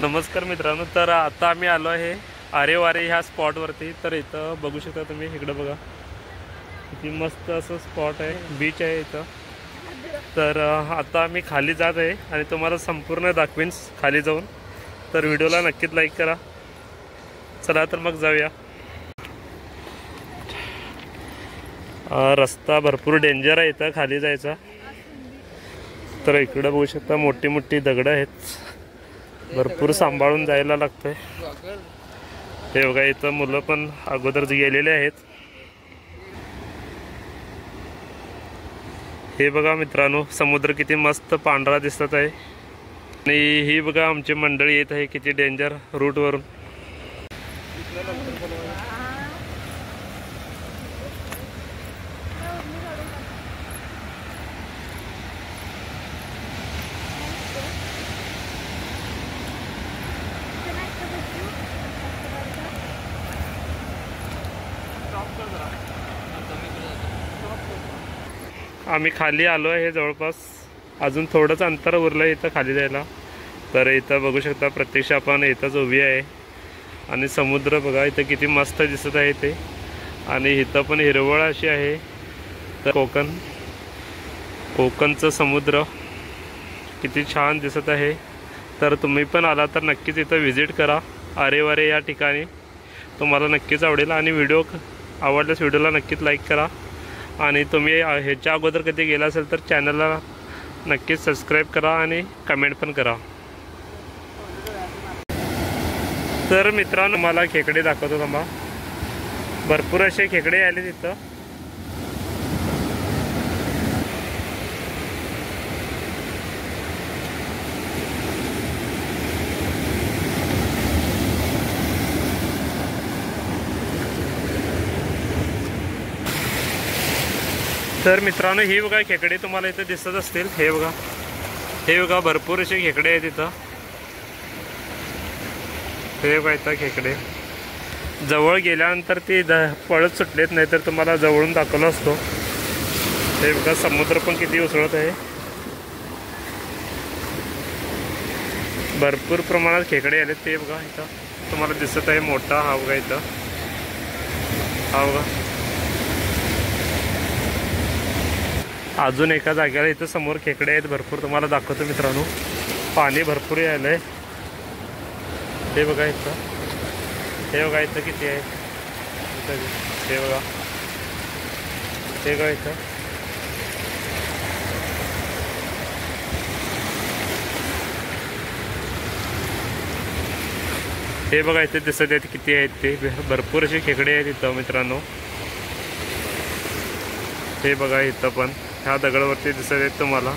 नमस्कार मित्रांनो, तर आता आम्ही आलो आहे आरेवारे ह्या स्पॉटवरती। तर इथं बघू शकता तुम्ही, इकडं बघा किती मस्त असं स्पॉट आहे, बीच आहे इथं। तर आता आम्ही खाली जात आहे आणि तुम्हाला संपूर्ण दाखवीन खाली जाऊन। तर व्हिडिओला नक्कीच लाईक करा। चला तर मग जाऊया। रस्ता भरपूर डेंजर आहे इथं खाली जायचा। तर इकडं बघू शकता मोठी मोठी दगडं आहेत, भरपूर सांभाळून जायला लागतंय। हे बघा इथं मुलं पण अगोदर गेलेले आहेत। हे बघा मित्रांनो, समुद्र किती मस्त पांढरा दिसत आहे। आणि ही बघा आमची मंडळी येत आहे किती डेंजर रूटवरून। आम्ही खाली आलो आहे, जवळपास अजून थोडंच अंतर उरलं आहे इथं खाली जायला। तर इथं बघू शकता प्रत्यक्ष आपण इथंच उभी आहे आणि समुद्र बघा इथं किती मस्त दिसत आहे ते। आणि इथं पण हिरवळ अशी आहे। तर कोकणचं समुद्र किती छान दिसत आहे। तर तुम्ही पण आला तर नक्कीच इथं व्हिजिट करा आरेवारे या ठिकाणी, तुम्हाला नक्कीच आवडेल। आणि व्हिडिओ आवडल्यास व्हिडिओला नक्कीच लाईक करा। आणि तुम्ही ह्याच्या अगोदर कधी गेला असेल तर चॅनलला नक्कीच सबस्क्राईब करा आणि कमेंट पण करा। तर मित्रांनो, मला खेकडे दाखवतो थांबा। भरपूर असे खेकडे आले तिथं। तर मित्रांनो, ही बघा खेकडे तुम्हाला इथं दिसत असतील। हे बघा भरपूर असे खेकडे आहेत इथं। हे बघा इथं खेकडे जवळ गेल्यानंतर ती पळत सुटलेत, नाही तर तुम्हाला जवळून दाखवला असतो। हे बघा समुद्र पण किती उसळत आहे, भरपूर प्रमाणात खेकडे आलेत। ते बघा इथं तुम्हाला दिसत आहे मोठा, हा बघा इथं, हा बघा अजून एका जागेला इथं समोर खेकडे आहेत भरपूर, तुम्हाला दाखवतो मित्रांनो। पाणी भरपूर आलंय। हे बघा इथं, हे बघा इथं किती आहे, हे बघा, हे बघा इथं। हे बघा इथे दिसत आहेत किती आहेत ते, भरपूर असे खेकडे आहेत इथं मित्रांनो। हे बघा इथं पण ह्या दगडावरती दिसत आहेत तुम्हाला।